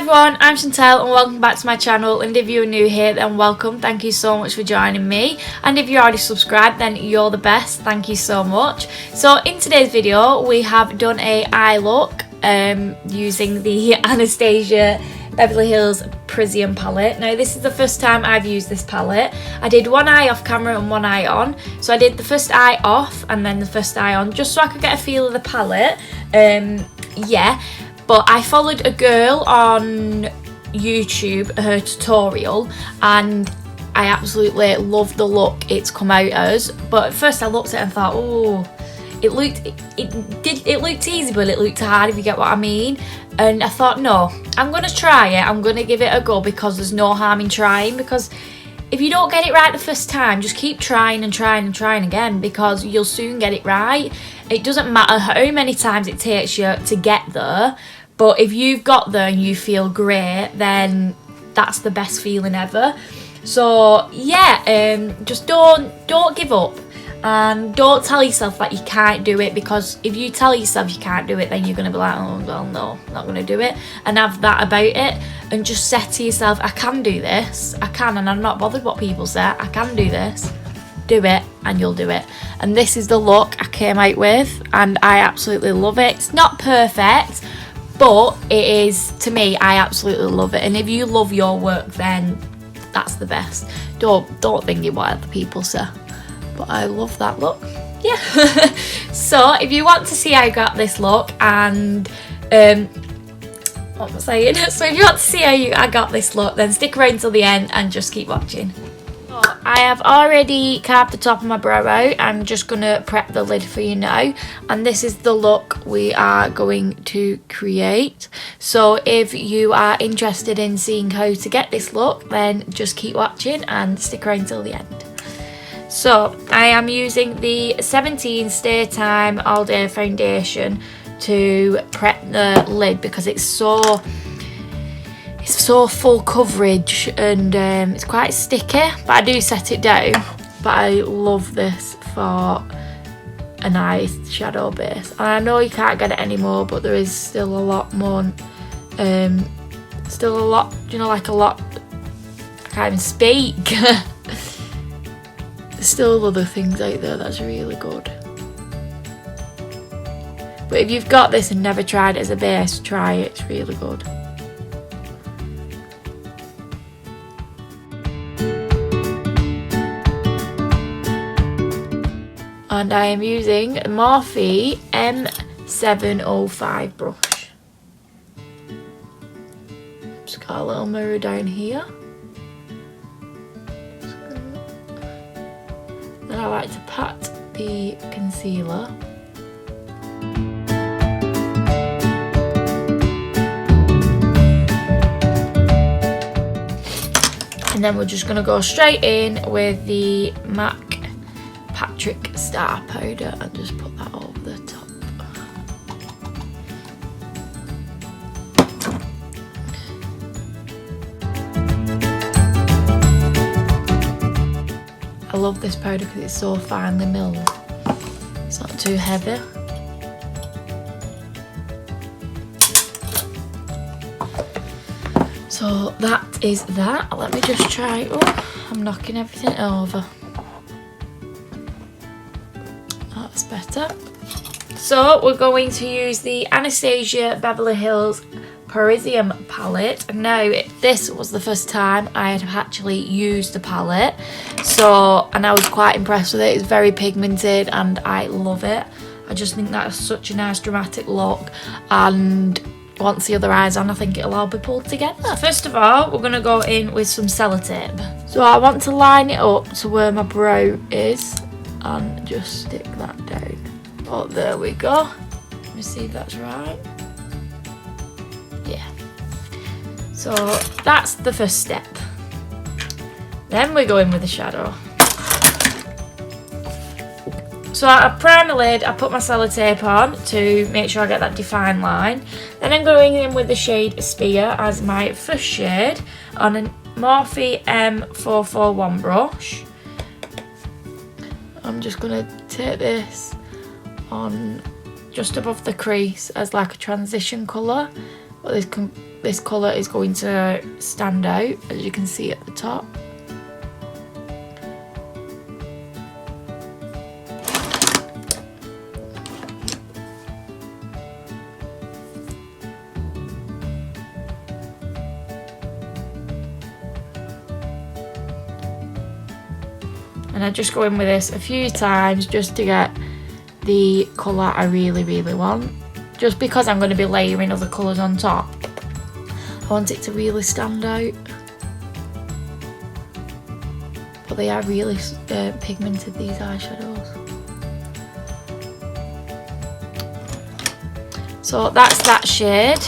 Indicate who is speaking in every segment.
Speaker 1: everyone, I'm Chantelle and welcome back to my channel, and if you're new here then welcome, thank you so much for joining me, and if you're already subscribed then you're the best, thank you so much. So in today's video we have done a eye look using the Anastasia Beverly Hills Prism palette. Now this is the first time I've used this palette. I did one eye off camera and one eye on, so I did the first eye off and then the first eye on just so I could get a feel of the palette. Yeah. But I followed a girl on YouTube, her tutorial, and I absolutely loved the look it's come out as. But at first I looked at it and thought, oh, it looked easy, but it looked hard, if you get what I mean. And I thought, no, I'm gonna try it. I'm gonna give it a go because there's no harm in trying. Because if you don't get it right the first time, just keep trying and trying and trying again, because you'll soon get it right. It doesn't matter how many times it takes you to get there. But if you've got there and you feel great, then that's the best feeling ever. So yeah, just don't give up, and don't tell yourself that you can't do it, because if you tell yourself you can't do it, then you're gonna be like, oh well, no, I'm not gonna do it, and have that about it. And just say to yourself, I can do this, I can, and I'm not bothered what people say, I can do this. Do it and you'll do it. And this is the look I came out with, and I absolutely love it. It's not perfect, but it is, to me, I absolutely love it. And if you love your work, then that's the best. Don't think it what other people say. But I love that look. Yeah. So if you want to see how I got this look, and what am I saying? So if you want to see how I got this look, then stick around till the end and just keep watching. I have already carved the top of my brow out. I'm just going to prep the lid for you now, and this is the look we are going to create. So if you are interested in seeing how to get this look, then just keep watching and stick around till the end. So I am using the 17 Stay Time All Day Foundation to prep the lid, because it's so full coverage, and it's quite sticky, but I do set it down. But I love this for an eyeshadow base, and I know you can't get it anymore, but there is still a lot more, still a lot, you know, like a lot, I can't even speak. There's still other things out there that's really good. But if you've got this and never tried it as a base, try it, it's really good. And I am using a MEEE M705 brush. Just got a little mirror down here. Then I like to pat the concealer. And then we're just going to go straight in with the MAC Patrick Star powder and just put that over the top. I love this powder because it's so finely milled. It's not too heavy. So that is that. Let me just try. Oh, I'm knocking everything over. That's better. So we're going to use the Anastasia Beverly Hills Prism palette. Now this was the first time I had actually used the palette, so, and I was quite impressed with it. It's very pigmented and I love it. I just think that is such a nice dramatic look, and once the other eye's on, I think it'll all be pulled together. First of all, we're going to go in with some sellotape. So I want to line it up to where my brow is and just stick that down. Oh, there we go. Let me see if that's right. Yeah. So that's the first step. Then we go in with the shadow. So I prime the lid, I put my sellotape on to make sure I get that defined line. Then I'm going in with the shade Spear as my first shade on a Morphe M441 brush. I'm just going to take this on just above the crease as like a transition colour. But this can this colour is going to stand out, as you can see at the top. And I just go in with this a few times just to get the colour I really, really want. Just because I'm going to be layering other colours on top, I want it to really stand out. But they are really pigmented, these eyeshadows. So that's that shade.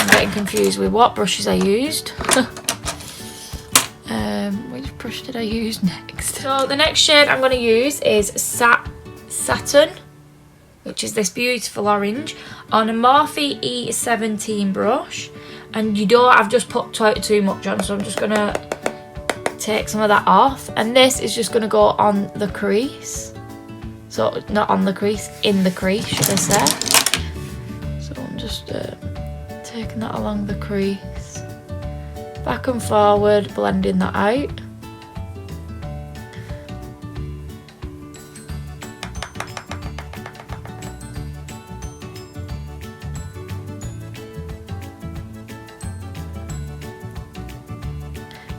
Speaker 1: I'm getting confused with what brushes I used. Which brush did I use next? So the next shade I'm going to use is Saturn, which is this beautiful orange, on a Morphe E17 brush. And I've just put too much on, so I'm just going to take some of that off. And this is just going to go on the crease. So not on the crease, in the crease, should I say. So I'm just taking that along the crease, back and forward, blending that out.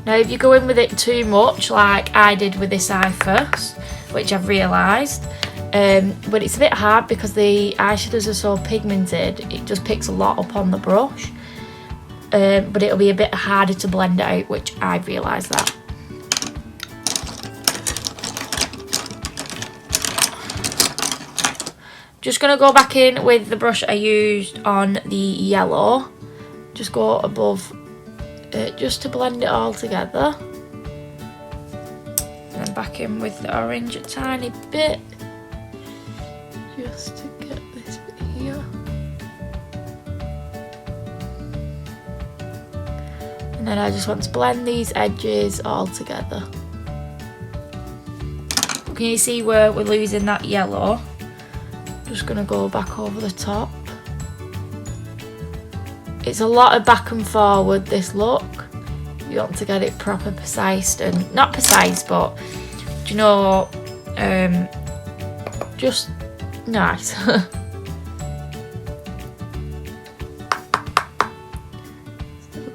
Speaker 1: Now if you go in with it too much, like I did with this eye first, which I've realised, but it's a bit hard because the eyeshadows are so pigmented, it just picks a lot up on the brush, but it'll be a bit harder to blend it out, which I've realised that. Just going to go back in with the brush I used on the yellow, just go above just to blend it all together, and then back in with the orange a tiny bit, just to get this bit here, and then I just want to blend these edges all together. Can you see where we're losing that yellow? Just going to go back over the top. It's a lot of back and forward, this look. You want to get it proper precise, and not precise, but do you know, just nice. Still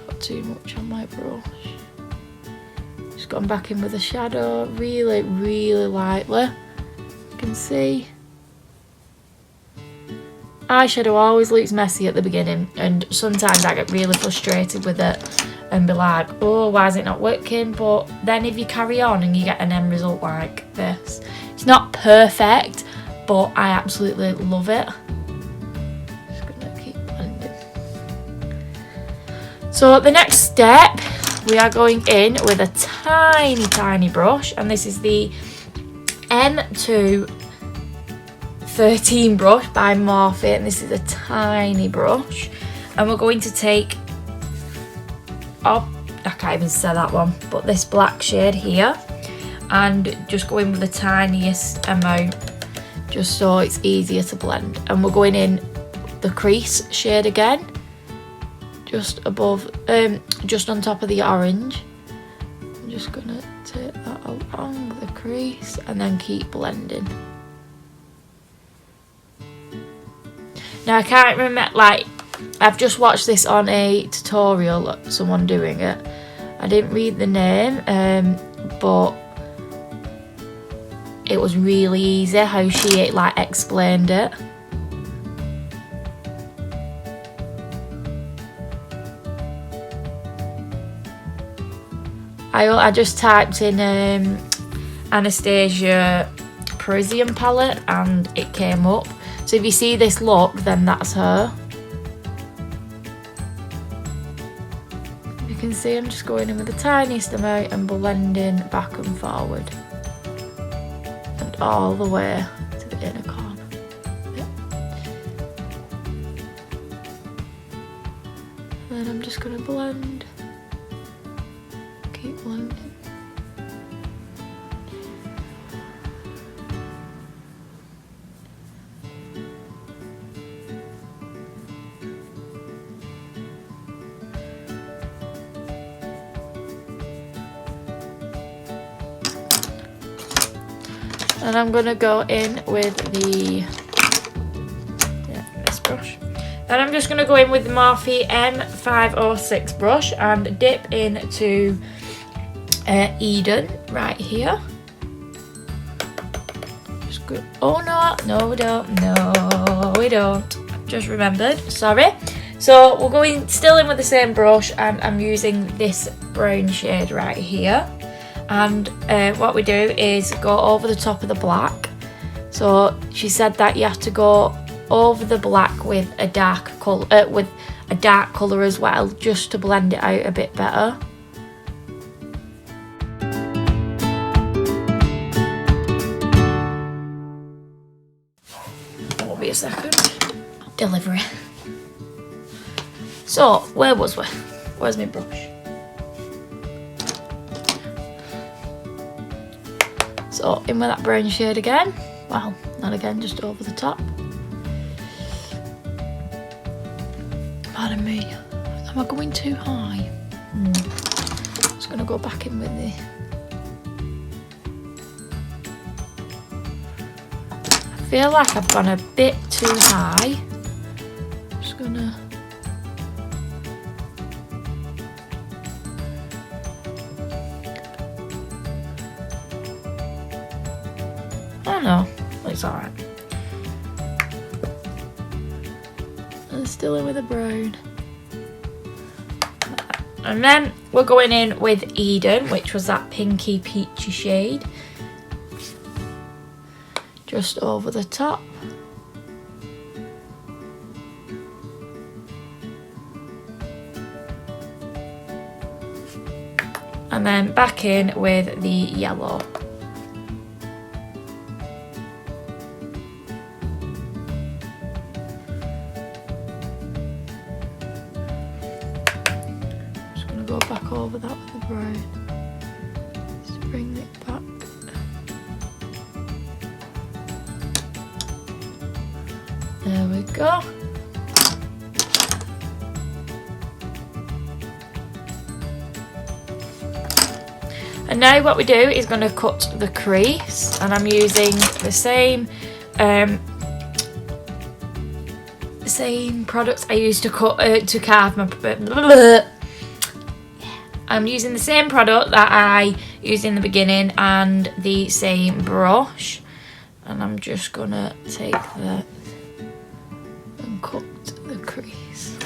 Speaker 1: got too much on my brush. Just gone back in with a shadow, really, really lightly. You can see. Eyeshadow always looks messy at the beginning, and sometimes I get really frustrated with it and be like, oh, why is it not working? But then if you carry on and you get an end result like this, it's not perfect, but I absolutely love it. Just gonna keep blending. So the next step, we are going in with a tiny, tiny brush, and this is the M213 brush by Morphe, and this is a tiny brush, and we're going to take, oh, I can't even say that one, but this black shade here, and just go in with the tiniest amount, just so it's easier to blend. And we're going in the crease shade again, just above, just on top of the orange. I'm just gonna take that along the crease and then keep blending. Now I can't remember, like, I've just watched this on a tutorial, someone doing it. I didn't read the name, but it was really easy how she like explained it. I just typed in Anastasia Prism palette and it came up. So if you see this look, then that's her. You can see I'm just going in with the tiniest amount and blending back and forward. And all the way to the inner corner. Yep. And then I'm just going to blend. Keep blending. And I'm going to go in with this brush. Then I'm just going to go in with the Morphe M506 brush and dip into Eden right here. Just go. Oh no, we don't. No, we don't. I've just remembered. Sorry. So we're going still in with the same brush, and I'm using this brown shade right here. And what we do is go over the top of the black. So she said that you have to go over the black with a dark colour, as well, just to blend it out a bit better. Won't be a second. Delivery. So where was we? Where's my brush? So in with that brown shade again. Well, not again, just over the top. Pardon me. Am I going too high? Just gonna go back in with the. I feel like I've gone a bit too high. Just gonna. Oh no, it's alright. And still in with a brown. And then we're going in with Eden, which was that pinky peachy shade. Just over the top. And then back in with the yellow. Go back over that with the brown. Just bring it back. There we go. And now what we do is going to cut the crease, and I'm using the same products I used to carve my. I'm using the same product that I used in the beginning and the same brush, and I'm just gonna take that and cut the crease.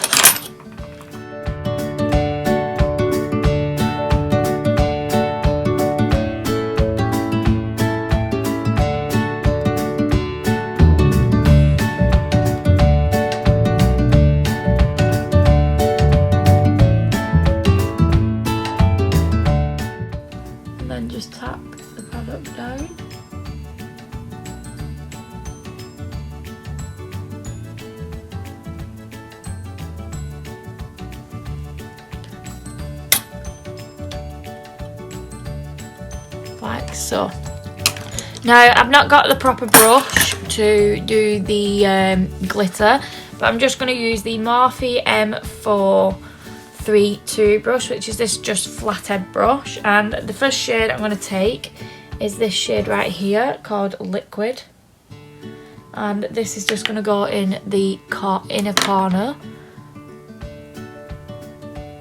Speaker 1: Just tap the product down. Like so. Now I've not got the proper brush to do the glitter, but I'm just going to use the Morphe M432 brush, which is this just flathead brush, and the first shade I'm going to take is this shade right here called Liquid, and this is just going to go in the inner corner,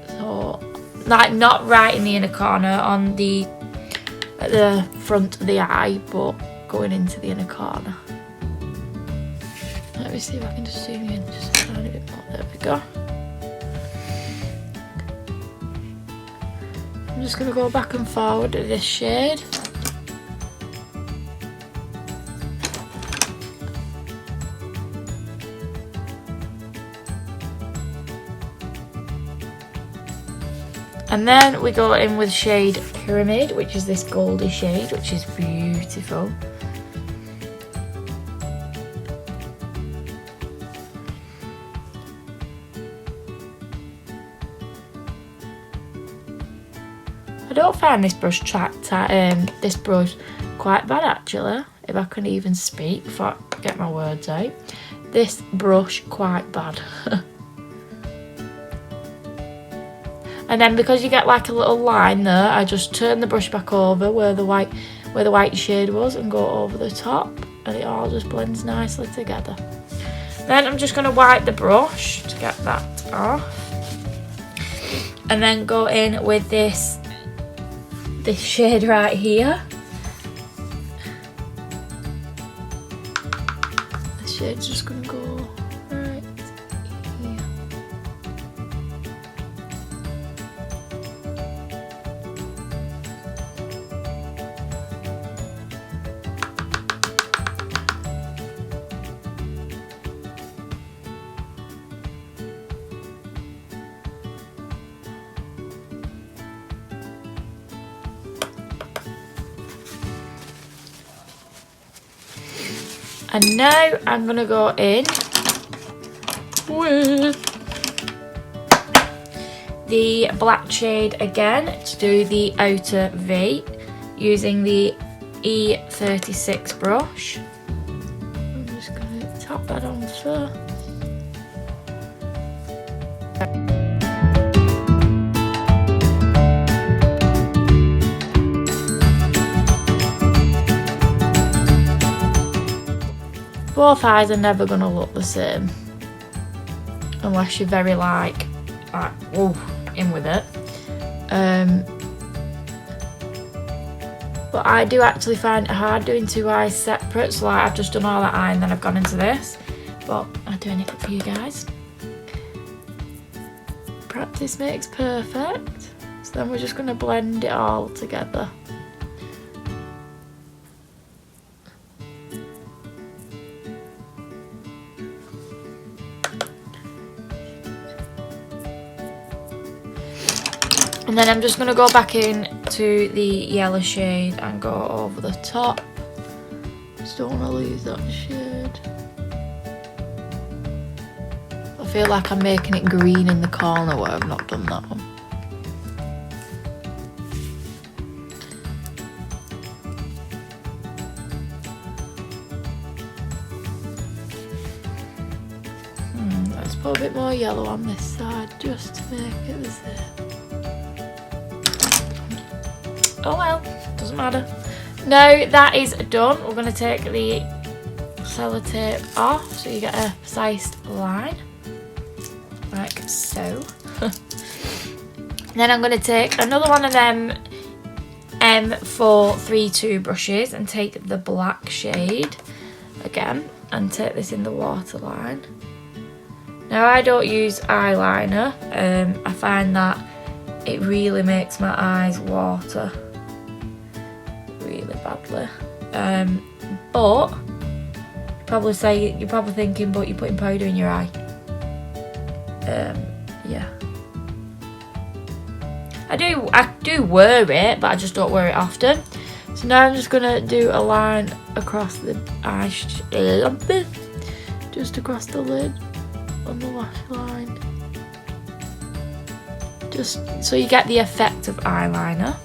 Speaker 1: so like not right in the inner corner on at the front of the eye, but going into the inner corner. Let me see if I can just zoom in just a tiny bit more. There we go. I'm just going to go back and forward with this shade. And then we go in with shade Pyramid, which is this goldy shade, which is beautiful. I don't find this brush quite bad actually, if I can even speak, if I get my words out. This brush quite bad. And then because you get like a little line there, I just turn the brush back over where the white where the white shade was and go over the top, and it all just blends nicely together. Then I'm just going to wipe the brush to get that off, and then go in with this shade right here. The shade's just going to go right here. And now I'm going to go in with the black shade again to do the outer V using the E36 brush. I'm just going to tap that on first. Both eyes are never going to look the same unless you're very like in with it. But I do actually find it hard doing two eyes separate, so like I've just done all that eye and then I've gone into this, but I'm doing it for you guys. Practice makes perfect, so then we're just going to blend it all together. And then I'm just going to go back in to the yellow shade and go over the top. Just don't want to lose that shade. I feel like I'm making it green in the corner where I've not done that one. Let's put a bit more yellow on this side just to make it the same. Oh well, doesn't matter. Now that is done, we're going to take the sellotape off so you get a precise line, like so. Then I'm going to take another one of them M432 brushes and take the black shade again and take this in the waterline. Now I don't use eyeliner, I find that it really makes my eyes water really badly, but you're probably thinking, but you're putting powder in your eye. Yeah, I do wear it, but I just don't wear it often. So now I'm just gonna do a line across the eye, just across the lid on the lash line, just so you get the effect of eyeliner.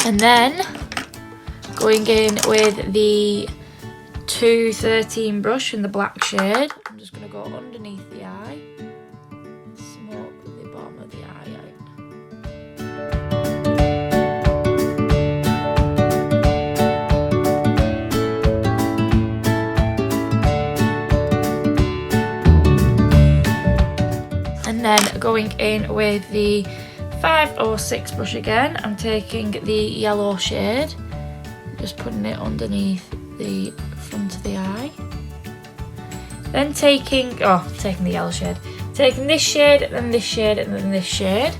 Speaker 1: And then going in with the 213 brush in the black shade, I'm just going to go underneath the eye, smoke the bottom of the eye out. And then going in with the 506 brush again, I'm taking the yellow shade, just putting it underneath the front of the eye. Then taking the yellow shade, taking this shade, then this shade, and then this shade.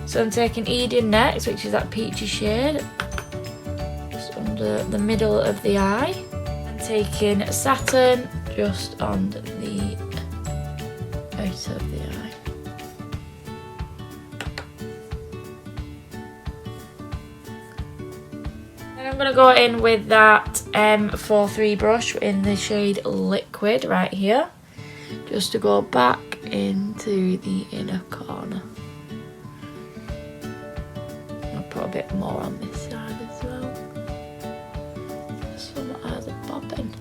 Speaker 1: So I'm taking Eden next, which is that peachy shade, just under the middle of the eye. And taking Saturn just on the outer of the eye. I'm going to go in with that M43 brush in the shade Liquid right here, just to go back into the inner corner. I'll put a bit more on this side as well, so my eyes are popping.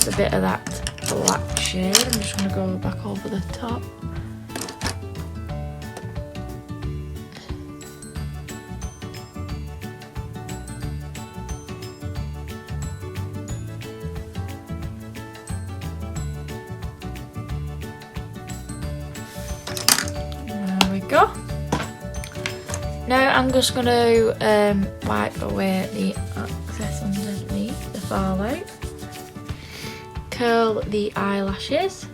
Speaker 1: a bit of that black shade. I'm just going to go back over the top. There we go. Now I'm just going to wipe away the excess underneath the fallout. Curl the eyelashes.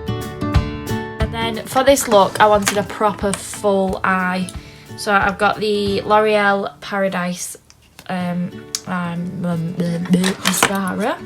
Speaker 1: And then for this look I wanted a proper full eye. So I've got the L'Oreal Paradise mascara.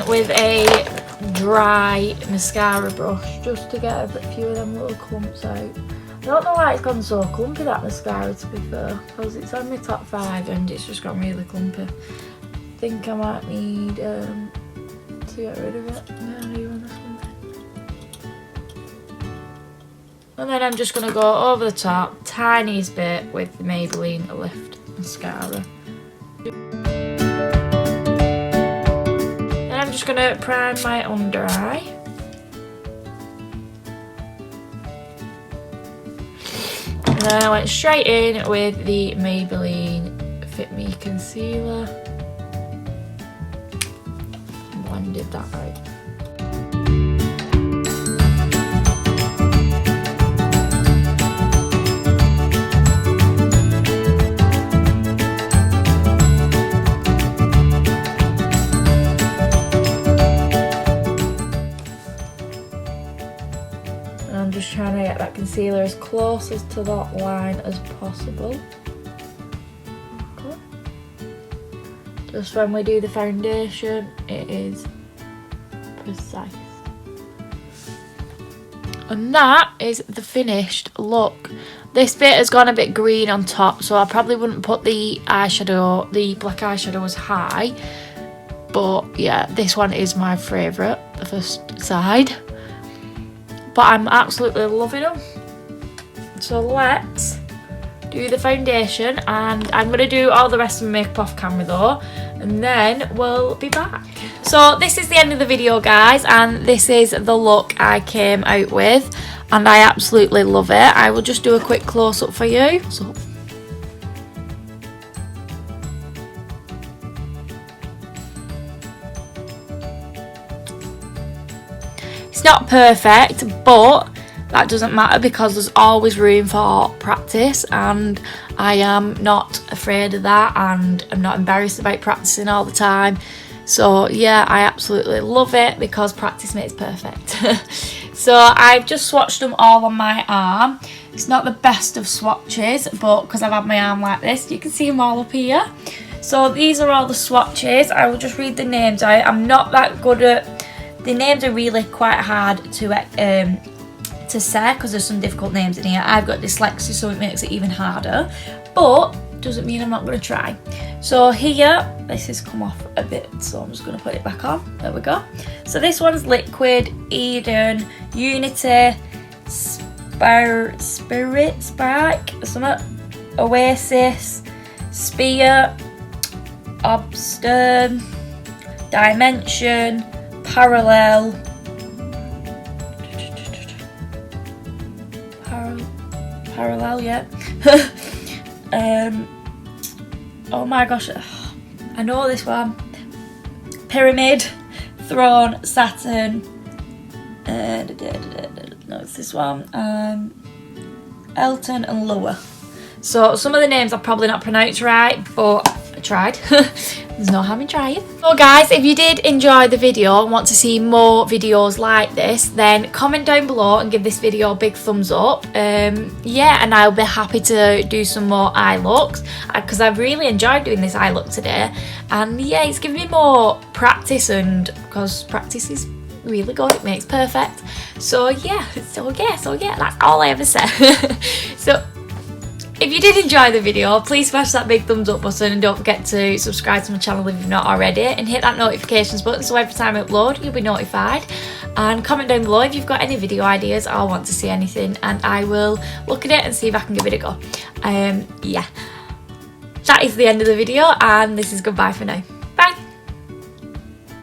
Speaker 1: With a dry mascara brush just to get a few of them little clumps out. I don't know why it's gone so clumpy, that mascara, to be fair, because it's on my top 5 and it's just gone really clumpy. I think I might need to get rid of it. And then I'm just going to go over the top, tiniest bit, with the Maybelline Lift mascara. I'm just going to prime my under eye. And then I went straight in with the Maybelline Fit Me Concealer. Blended that out. I'm just trying to get that concealer as close as to that line as possible. Okay. Just when we do the foundation, it is precise. And that is the finished look. This bit has gone a bit green on top, so I probably wouldn't put the eyeshadow, the black eyeshadow, as high. But yeah, this one is my favourite, the first side. But I'm absolutely loving them. So let's do the foundation, and I'm going to do all the rest of my makeup off camera though, and then we'll be back. So this is the end of the video, guys, and this is the look I came out with, and I absolutely love it. I will just do a quick close-up for you. So it's not perfect, but that doesn't matter because there's always room for practice, and I am not afraid of that, and I'm not embarrassed about practicing all the time. So yeah, I absolutely love it because practice makes perfect. So I've just swatched them all on my arm. It's not the best of swatches, but because I've had my arm like this, you can see them all up here. So these are all the swatches. I will just read the names out. I'm not that good at... The names are really quite hard to say because there's some difficult names in here. I've got dyslexia, so it makes it even harder. But doesn't mean I'm not going to try. So here, this has come off a bit, so I'm just going to put it back on. There we go. So this one's Liquid, Eden, Unity, Spirit, Spark, something, Oasis, Spear, Obstern, Dimension, Parallel, yeah. Oh my gosh, I know this one. Pyramid, Throne, Saturn. No, it's this one. Elton and Lua. So some of the names I've probably not pronounced right, but I tried. there's no harm in trying. So guys, if you did enjoy the video and want to see more videos like this, then comment down below and give this video a big thumbs up. Yeah, and I'll be happy to do some more eye looks because I've really enjoyed doing this eye look today. And yeah, it's giving me more practice, and because practice is really good, it makes perfect. So yeah, that's all I ever say. So if you did enjoy the video, please smash that big thumbs up button and don't forget to subscribe to my channel if you've not already, and hit that notifications button so every time I upload you'll be notified. And comment down below if you've got any video ideas or want to see anything, and I will look at it and see if I can give it a go. Yeah, that is the end of the video, and this is goodbye for now.